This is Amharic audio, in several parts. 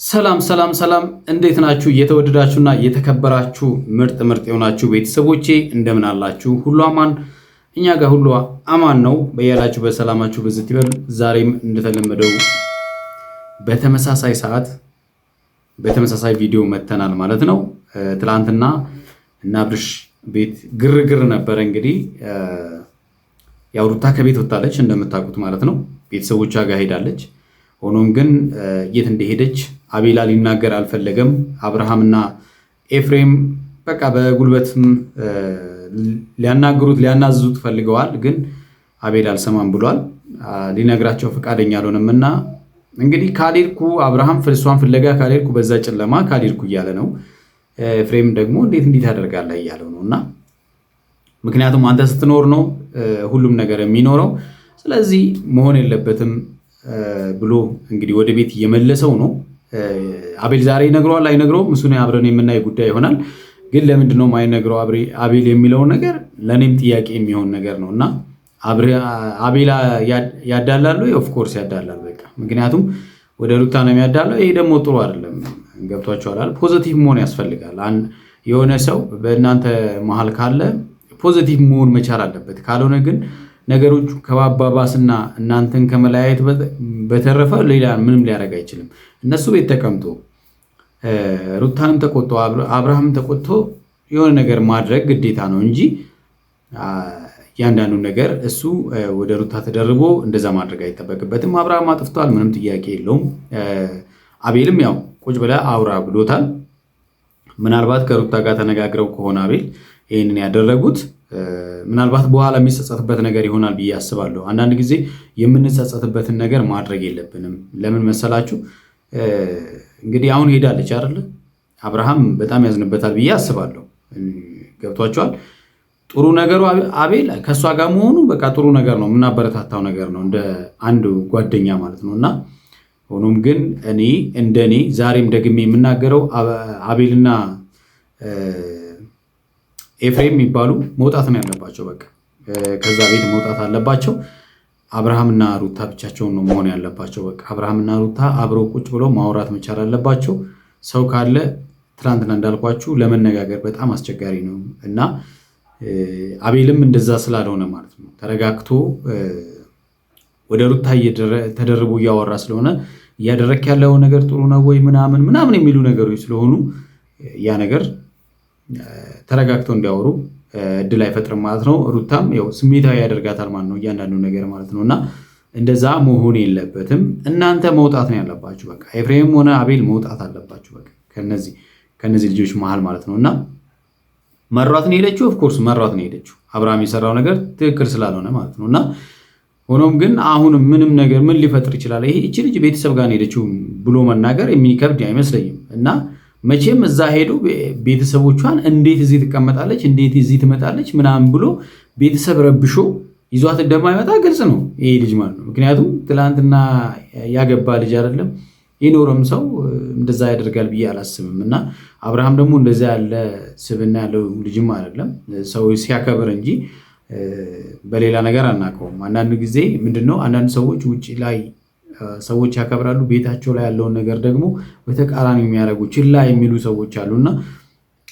ሰላም እንዴት ናችሁ? እየተወደዳችሁና እየተከበራችሁ ምርጥ የሆናችሁ ቤተሰቦቼ እንደምን አላችሁ? ሁሉ አማን? እኛ ጋር ሁሉ አማን ነው። በያላችሁ በሰላማችሁ ብዝት ይበል። ዛሬም እንደተለመደው በተመሳሳይ ሰዓት በተመሳሳይ ቪዲዮ መተናል ማለት ነው። ትላንትና እና አብርሽ ቤት ግርግር ነበረ። እንግዲህ ያው ሩታ ከቤት ወጣለች እንደምታውቁት ማለት ነው። ቤተሰቦቿ ጋር ሄዳለች። ሆኖም ግን የት እንደሄደች አቤላ ሊናገር አልፈለገም። አብርሃምና ኤፍሬም በቃ በጉልበትም ሊያናግሩት ሊያናዝዙት ፈልገዋል። ግን አቤላ አልሰማም ብሏል። ሊነግራቸው ፈቃደኛ አልሆነም እና እንግዲህ ካልሄድኩ አብርሃም ፍልሷን ፍለጋ ካልሄድኩ በዛ ጨለማ ካልሄድኩ እያለ ነው። ኤፍሬም ደግሞ እንዴት ያደርጋለህ እያለው ነው እና ምክንያቱም አንተ ስትኖር ነው ሁሉም ነገር የሚኖረው። ስለዚህ መሆን የለበትም ብሎ እንግዲህ ወደ ቤት እየመለሰው ነው። አቤል ዛሬ ይነግረዋል አይነግረውም፣ እሱን አብረን የምናይ ጉዳይ ይሆናል። ግን ለምንድነው የማይነግረው አቤል የሚለው ነገር ለእኔም ጥያቄ የሚሆን ነገር ነው እና አቤላ ያዳላሉ። ኦፍኮርስ ያዳላል በቃ ምክንያቱም ወደ ሩታ ነው የሚያዳለው። ይሄ ደግሞ ጥሩ አይደለም። ገብቷችኋል? ፖዚቲቭ መሆን ያስፈልጋል። የሆነ ሰው በእናንተ መሀል ካለ ፖዚቲቭ መሆን መቻል አለበት። ካልሆነ ግን ነገሮቹ ከባባባስና እናንተን ከመለያየት በተረፈ ሌላ ምንም ሊያደርግ አይችልም። እነሱ ቤት ተቀምጦ ሩታንም ተቆጥቶ አብርሃም ተቆጥቶ የሆነ ነገር ማድረግ ግዴታ ነው እንጂ እያንዳንዱ ነገር እሱ ወደ ሩታ ተደርቦ እንደዛ ማድረግ አይጠበቅበትም። አብርሃም አጥፍቷል፣ ምንም ጥያቄ የለውም። አቤልም ያው ቁጭ ብለህ አውራ ብሎታል። ምናልባት ከሩታ ጋር ተነጋግረው ከሆነ አቤል ይህንን ያደረጉት ምናልባት በኋላ የሚጸጸትበት ነገር ይሆናል ብዬ አስባለሁ። አንዳንድ ጊዜ የምንጸጸትበትን ነገር ማድረግ የለብንም። ለምን መሰላችሁ? እንግዲህ አሁን ሄዳለች አይደለ? አብርሃም በጣም ያዝንበታል ብዬ አስባለሁ። ገብቷቸዋል። ጥሩ ነገሩ አቤል ከእሷ ጋር መሆኑ በቃ ጥሩ ነገር ነው፣ የምናበረታታው ነገር ነው እንደ አንድ ጓደኛ ማለት ነው እና ሆኖም ግን እንደኔ ዛሬም ደግሜ የምናገረው አቤልና ኤፍሬም የሚባሉ መውጣት ነው ያለባቸው። በቃ ከዛ ቤት መውጣት አለባቸው። አብርሃምና ሩታ ብቻቸውን ነው መሆን ያለባቸው። በቃ አብርሃምና ሩታ አብረው ቁጭ ብለው ማውራት መቻል አለባቸው። ሰው ካለ ትናንትና እንዳልኳችሁ ለመነጋገር በጣም አስቸጋሪ ነው እና አቤልም እንደዛ ስላልሆነ ማለት ነው ተረጋግቶ ወደ ሩታ ተደርቦ እያወራ ስለሆነ እያደረክ ያለው ነገር ጥሩ ነው ወይ ምናምን የሚሉ ነገሮች ስለሆኑ ያ ነገር ተረጋግተው እንዲያወሩ እድል አይፈጥርም ማለት ነው። ሩታም ያው ስሜታዊ ያደርጋታል ማለት ነው እያንዳንዱ ነገር ማለት ነው እና እንደዛ መሆን የለበትም። እናንተ መውጣት ነው ያለባችሁ። በቃ ኤፍሬም ሆነ አቤል መውጣት አለባችሁ። በቃ ከነዚህ ልጆች መሃል ማለት ነው እና መሯት ነው የሄደችው። ኦፍኮርስ መሯት ነው የሄደችው። አብርሃም የሰራው ነገር ትክክል ስላልሆነ ማለት ነው እና ሆኖም ግን አሁንም ምንም ነገር ምን ሊፈጥር ይችላል? እቺ ልጅ ቤተሰብ ጋር ሄደችው ብሎ መናገር የሚከብድ አይመስለኝም እና መቼም እዛ ሄዶ ቤተሰቦቿን እንዴት እዚህ ትቀመጣለች፣ እንዴት እዚህ ትመጣለች ምናምን ብሎ ቤተሰብ ረብሾ ይዟት እንደማይመጣ ግልጽ ነው ይሄ ልጅ ማለት ነው። ምክንያቱም ትላንትና ያገባ ልጅ አይደለም የኖረም ሰው እንደዛ ያደርጋል ብዬ አላስብም እና አብርሃም ደግሞ እንደዛ ያለ ስብና ያለው ልጅም አይደለም። ሰው ሲያከብር እንጂ በሌላ ነገር አናውቀውም። አንዳንድ ጊዜ ምንድነው አንዳንድ ሰዎች ውጭ ላይ ሰዎች ያከብራሉ፣ ቤታቸው ላይ ያለውን ነገር ደግሞ በተቃራኒ የሚያደርጉ ችላ የሚሉ ሰዎች አሉና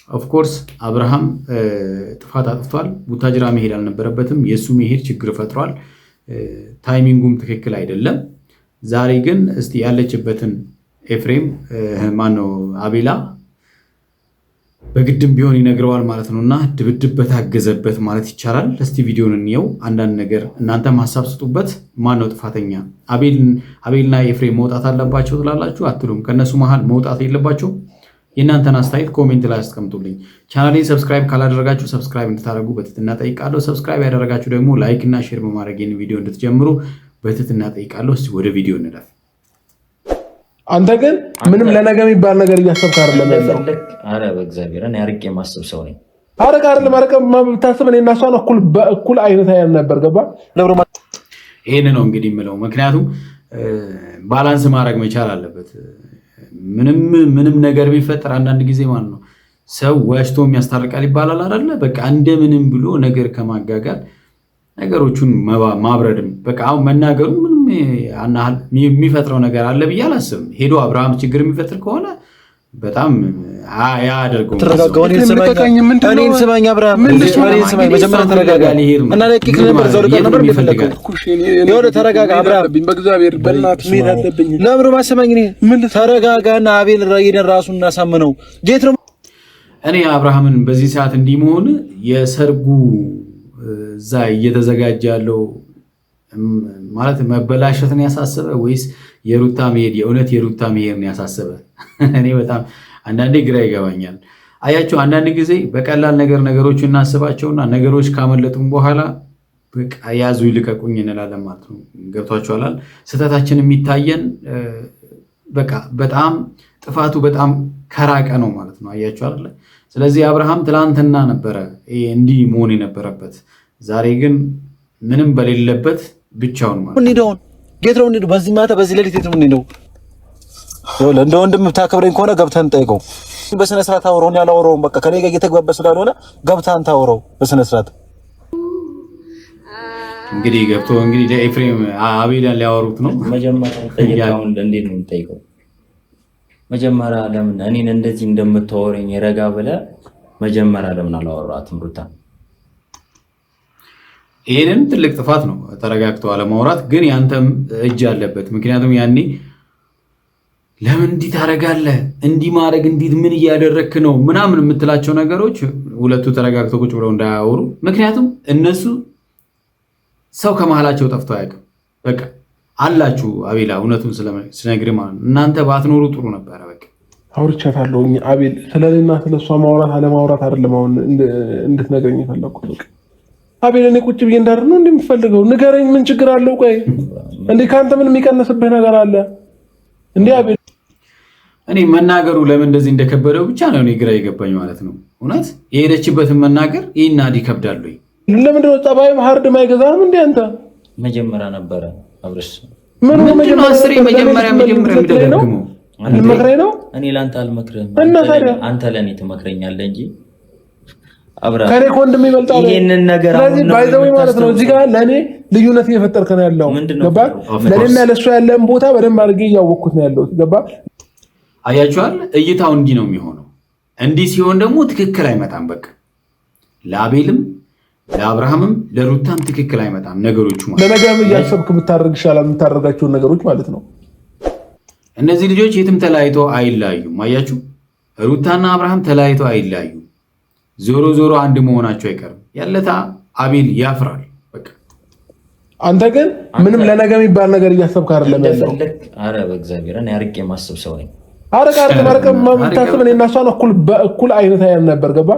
ኦፍኮርስ አብርሃም ጥፋት አጥፍቷል። ቡታጅራ መሄድ አልነበረበትም። የእሱ መሄድ ችግር ፈጥሯል። ታይሚንጉም ትክክል አይደለም። ዛሬ ግን እስቲ ያለችበትን ኤፍሬም ማነው አቤላ በግድም ቢሆን ይነግረዋል ማለት ነው እና ድብድብ በታገዘበት ማለት ይቻላል። እስቲ ቪዲዮን እንየው። አንዳንድ ነገር እናንተም ሀሳብ ስጡበት። ማን ነው ጥፋተኛ? አቤልና ኤፍሬም መውጣት አለባቸው ትላላችሁ አትሉም? ከነሱ መሃል መውጣት የለባቸው? የእናንተን አስተያየት ኮሜንት ላይ አስቀምጡልኝ። ቻናሌን ሰብስክራይብ ካላደረጋችሁ ሰብስክራይብ እንድታደርጉ በትህትና ጠይቃለሁ። ሰብስክራይብ ያደረጋችሁ ደግሞ ላይክ እና ሼር በማድረግ ይህን ቪዲዮ እንድትጀምሩ በትህትና ጠይቃለሁ። እስቲ ወደ ቪዲዮ እንለፍ። አንተ ግን ምንም ለነገ የሚባል ነገር እያሰብክ አይደለም ያለው። አረ በእግዚአብሔር እኔ አርቄ የማስብ ሰው ነኝ። አረቀ አይደለም ብታስብ እኔ እና እሷን እኩል አይነት አያን ነበር። ገባ ይሄን ነው እንግዲህ የምለው። ምክንያቱም ባላንስ ማድረግ መቻል አለበት። ምንም ነገር ቢፈጠር አንዳንድ ጊዜ ማለት ነው ሰው ዋሽቶ የሚያስታርቃል ይባላል አይደለ? በቃ እንደምንም ብሎ ነገር ከማጋጋል ነገሮቹን ማብረድም በቃ አሁን መናገሩ ምንም የሚፈጥረው ነገር አለ ብዬ አላስብም። ሄዶ አብርሃም ችግር የሚፈጥር ከሆነ በጣም ያደርገው። እኔን ስማኝ አብርሃም፣ መጀመሪያ ተረጋጋ እና ለቂቅ ነበር ዘው ልቀር ነበር የሚፈልገው የሆነ ተረጋጋ አብርሃም፣ በእግዚአብሔር በእናትህ ምን አለብኝ ለምሩ ማሰማኝ ምን ተረጋጋና አቤል ራሱን እናሳምነው ጌት ነው። እኔ አብርሃምን በዚህ ሰዓት እንዲመሆን የሰርጉ እዛ እየተዘጋጀ ያለው ማለት መበላሸትን ያሳሰበ ወይስ የሩታ መሄድ የእውነት የሩታ መሄድ ነው ያሳሰበ? እኔ በጣም አንዳንዴ ግራ ይገባኛል። አያችሁ አንዳንድ ጊዜ በቀላል ነገሮችን እናስባቸውና ነገሮች ካመለጡን በኋላ በቃ ያዙ ይልቀቁኝ እንላለን ማለት ነው። ገብቷችኋል? ስህተታችን የሚታየን በቃ በጣም ጥፋቱ በጣም ከራቀ ነው ማለት ነው። አያችሁ አይደል? ስለዚህ አብርሃም ትላንትና ነበረ እንዲህ መሆን የነበረበት። ዛሬ ግን ምንም በሌለበት ብቻውን ማለት ነው። ጌት ነው በዚህ ማታ በዚህ ሌሊት የት ምን ነው እንደ ወንድም ብታከብረኝ ከሆነ ገብተን ጠይቀው። በስነ ስርዓት አውረው ነው ያላወራውም። በቃ ከኔ ጋር እየተግባባ ስላልሆነ ገብተን ታውረው በስነ ስርዓት። እንግዲህ ገብቶ እንግዲህ ለኤፍሬም አቤልን ሊያወሩት ነው። መጀመሪያ ጠይቀው እንዴት ነው የምጠይቀው? መጀመሪያ ለምን እኔን እንደዚህ እንደምታወረኝ የረጋ ብለህ መጀመሪያ ለምን አላወራትም ሩታ? ይሄንን ትልቅ ጥፋት ነው ተረጋግቶ አለማውራት፣ ግን ያንተም እጅ አለበት። ምክንያቱም ያኔ ለምን እንዲህ ታደርጋለህ እንዲህ ማድረግ እንዴት ምን እያደረክ ነው ምናምን የምትላቸው ነገሮች ሁለቱ ተረጋግተው ቁጭ ብለው እንዳያወሩ። ምክንያቱም እነሱ ሰው ከመሃላቸው ጠፍቶ አያውቅም። በቃ አላችሁ አቤላ፣ እውነቱን ስነግርህ ማለት ነው እናንተ ባትኖሩ ጥሩ ነበረ። በቃ አውርቻታለሁ አቤል፣ ስለኔና ስለሷ ማውራት አለማውራት አይደለም አሁን እንድትነግረኝ የፈለኩት። በቃ አቤል እኔ ቁጭ ብዬ እንዳደር ነው እንደምፈልገው ንገረኝ። ምን ችግር አለው? ቆይ እንዴ ካንተ ምን የሚቀነስብህ ነገር አለ እንዴ አቤል? እኔ መናገሩ ለምን እንደዚህ እንደከበደው ብቻ ነው እኔ ግራ ይገባኝ ማለት ነው። እውነት የሄደችበትን መናገር ይናድ ይከብዳል ወይ? ለምንድን ነው ጸባይም ሀርድ ማይገዛም እንዴ አንተ? መጀመሪያ ነበረ አብረሽ ምን መጀመሪያ የሚደግመው መክሬ ነው። እኔ ላንተ አልመክርህም፣ አንተ ለኔ ትመክረኛለህ እንጂ አብራ ከኔ ኮንድም ይበልጣል። ይሄንን ነገር ስለዚህ ባይዘው ማለት ነው እዚህ ጋር ለኔ ልዩነት እየፈጠርክ ነው ያለው። ገባ? ለኔና ለሱ ያለን ቦታ በደንብ አድርጌ እያወቅኩት ነው ያለው። ገባ? አያችኋል? እይታው እንዲህ ነው የሚሆነው። እንዲህ ሲሆን ደግሞ ትክክል አይመጣም። በቃ ለአቤልም ለአብርሃምም ለሩታም ትክክል አይመጣም ነገሮቹ ማለት ነው። ለነገም እያሰብክ ብታደርግ ይሻላል፣ የምታደርጋቸውን ነገሮች ማለት ነው። እነዚህ ልጆች የትም ተለያይቶ አይለያዩም። አያችሁ? ሩታና አብርሃም ተለያይቶ አይለያዩም። ዞሮ ዞሮ አንድ መሆናቸው አይቀርም። ያለታ አቤል ያፍራል። በቃ አንተ ግን ምንም ለነገ የሚባል ነገር እያሰብክ አይደለም ያለው። አረ በእግዚአብሔር እኔ አርቄ ማሰብ ሰው ነኝ። አረቃ ማምታስብ እኔ እና እሷን እኩል አይነት አያም ነበር። ገባ?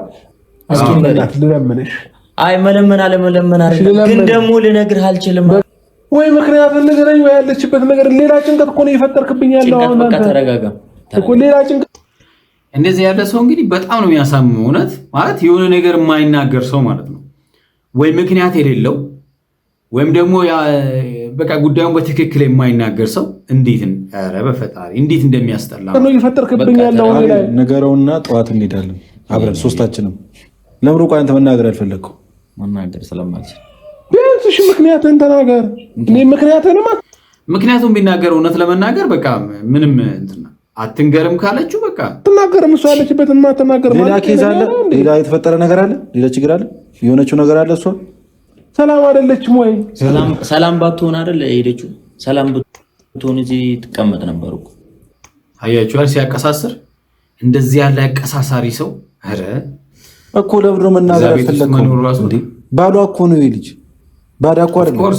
እስኪ እናት ልለምንሽ። አይ መለመን አለመለመን አይደለም፣ ግን ደግሞ ልነግርህ አልችልም። ወይ ምክንያት ንገረኝ፣ ወይ ያለችበት ነገር ሌላ ጭንቀት እኮ ነው የፈጠርክብኝ ያለው። አሁን በቃ ተረጋጋ እኮ ሌላ ጭንቀት። እንደዚህ ያለ ሰው እንግዲህ በጣም ነው የሚያሳምመው። እውነት ማለት የሆነ ነገር የማይናገር ሰው ማለት ነው፣ ወይ ምክንያት የሌለው ወይም ደግሞ በቃ ጉዳዩን በትክክል የማይናገር ሰው እንዴት ኧረ በፈጣሪ እንዴት እንደሚያስጠላ ነው የፈጠርክብኝ ያለው። ነገረውና ጠዋት እንሄዳለን አብረን ሶስታችንም። ለምሩ ቆይ አንተ መናገር አልፈለግኩም። መናገር ስለማልችል ቢያንስ እሺ ምክንያትን ተናገር። እኔ ምክንያቱም ቢናገር እውነት ለመናገር በቃ ምንም እንትና አትንገርም ካለችው በቃ ትናገርም። እሷ ያለችበት ማተናገር ማለት ሌላ ኬዝ አለ፣ ሌላ የተፈጠረ ነገር አለ፣ ሌላ ችግር አለ፣ የሆነችው ነገር አለ። እሷ ሰላም አይደለችም ወይ? ሰላም ባትሆን አይደል የሄደችው? ሰላም ብትሆን እዚህ ትቀመጥ ነበር እኮ። አያችኋል? ሲያቀሳስር እንደዚህ ያለ አቀሳሳሪ ሰው ኧረ እኮ ለብሮ መናገር አልፈለግኩም። ባሏ እኮ ነው የልጅ ባዳ እኮ አይደለም።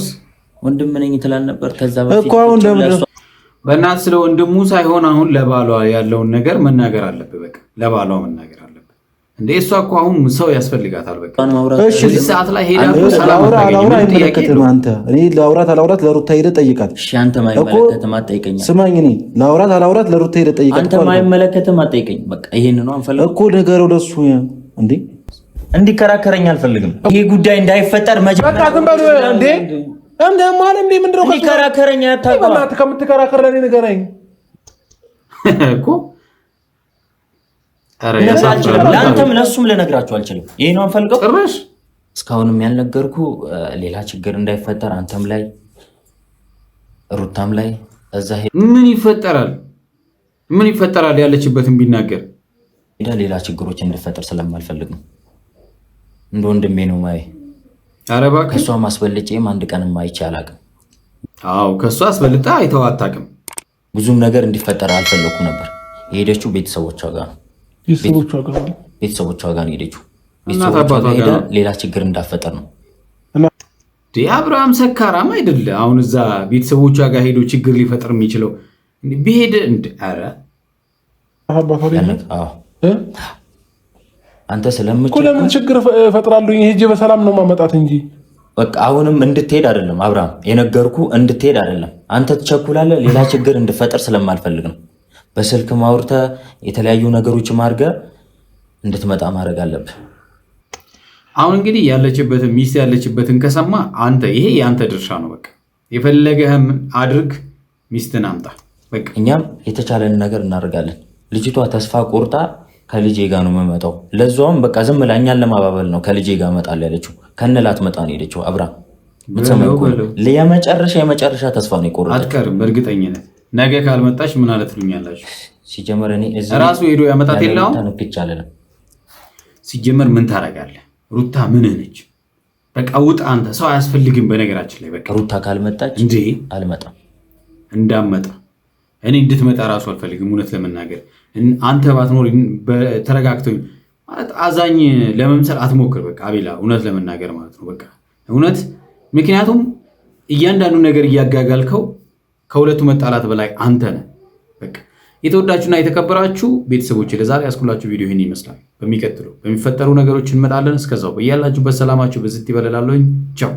ወንድም ነኝ ትላል ነበር ከዛ በፊት እኮ። አሁን ለምን በእናት ስለ ወንድሙ ሳይሆን አሁን ለባሏ ያለውን ነገር መናገር አለብህ። በቃ ለባሏ መናገር አለብህ እንዴ። እሷ እኮ አሁን ሰው ያስፈልጋታል። በቃ እሺ፣ እዚህ ሰዓት ላይ ሄዳ ሰላም አይመለከትም። አንተ እኔ ላውራት አላውራት ለሩታ ሄደህ ጠይቃት። እሺ፣ አንተ ማይመለከትም አትጠይቀኝ። ስማኝ፣ እኔ ላውራት አላውራት ለሩታ ሄደህ ጠይቃት። አንተ ማይመለከትም አትጠይቀኝ። በቃ ይሄን ነው አንፈልግ እኮ ነገሩ ለሱ እንዴ እንዲከራከረኝ አልፈልግም። ይሄ ጉዳይ እንዳይፈጠር መጀመሪያ በቃ ዝም በሉ እንዴ። አንተ ማን እንዴ ምንድነው? እንዲከራከረኝ አታውቅም። በእናትህ ከምትከራከር ለኔ ንገረኝ እኮ። ለአንተም ለእሱም ልነግራችሁ አልችልም። ይሄ ነው አንፈልገው። ጭራሽ እስካሁንም ያልነገርኩ ሌላ ችግር እንዳይፈጠር አንተም ላይ ሩታም ላይ እዛ ምን ይፈጠራል ያለችበትን ቢናገር ሌላ ችግሮች እንድፈጠር ስለማልፈልግ ነው። እንደ ወንድሜ ነው ማይ አረባ ከሷ ማስበልጬም አንድ ቀንም አይቼ አላውቅም። አዎ ከሷ አስበልጣ አይተው አታውቅም። ብዙም ነገር እንዲፈጠር አልፈለኩም ነበር። የሄደችው ቤተሰቦቿ ጋር ነው። ቤተሰቦቿ ጋር ነው የሄደችው። ሌላ ችግር እንዳፈጠር ነው። አብርሃም ሰካራም አይደለ? አሁን እዛ ቤተሰቦቿ ጋር ሄዶ ችግር ሊፈጥር የሚችለው ቢሄድ ኧረ አንተ ስለምችል ለምን ችግር እፈጥራለሁ? ሄጄ በሰላም ነው ማመጣት እንጂ በቃ አሁንም እንድትሄድ አይደለም አብርሃም የነገርኩ፣ እንድትሄድ አይደለም። አንተ ትቸኩላለህ። ሌላ ችግር እንድፈጠር ስለማልፈልግ ነው። በስልክ ማውርተህ የተለያዩ ነገሮች ማድረግ እንድትመጣ ማድረግ አለብህ። አሁን እንግዲህ ያለችበትን ሚስት ያለችበትን ከሰማ አንተ ይሄ የአንተ ድርሻ ነው። በቃ የፈለገህም አድርግ፣ ሚስትን አምጣ። በቃ እኛም የተቻለን ነገር እናደርጋለን። ልጅቷ ተስፋ ቆርጣ ከልጄ ጋር ነው የምመጣው፣ ለዛውም በቃ ዝም ብላ እኛን ለማባበል ነው ከልጄ ጋር እመጣለሁ ያለችው። ከነላት መጣ ነው የሄደችው። አብርሃም የመጨረሻ ተስፋ ነው የቆረጠችው። አትቀርም በእርግጠኝነት። ነገ ካልመጣች ምን አለ ትሉኛላችሁ? ሲጀመር እኔ ራሱ ሄዶ ያመጣት የለውም። ሲጀመር ምን ታደርጋለህ? ሩታ ምንህ ነች? በቃ ውጣ አንተ። ሰው አያስፈልግም። በነገራችን ላይ በቃ ሩታ ካልመጣች እንዴ አልመጣም። እንዳመጣ እኔ እንድትመጣ ራሱ አልፈልግም። እውነት ለመናገር አንተ ባትኖር ተረጋግተኝ ማለት አዛኝ ለመምሰል አትሞክር። በቃ አቤላ እውነት ለመናገር ማለት ነው በቃ እውነት። ምክንያቱም እያንዳንዱ ነገር እያጋጋልከው ከሁለቱ መጣላት በላይ አንተ ነህ። በቃ የተወዳችሁና የተከበራችሁ ቤተሰቦች ለዛሬ ያስኩላችሁ ቪዲዮ ይህን ይመስላል። በሚቀጥለው በሚፈጠሩ ነገሮች እንመጣለን። እስከዛው በያላችሁበት ሰላማችሁ በዝት ይበለላለሁኝ። ቻው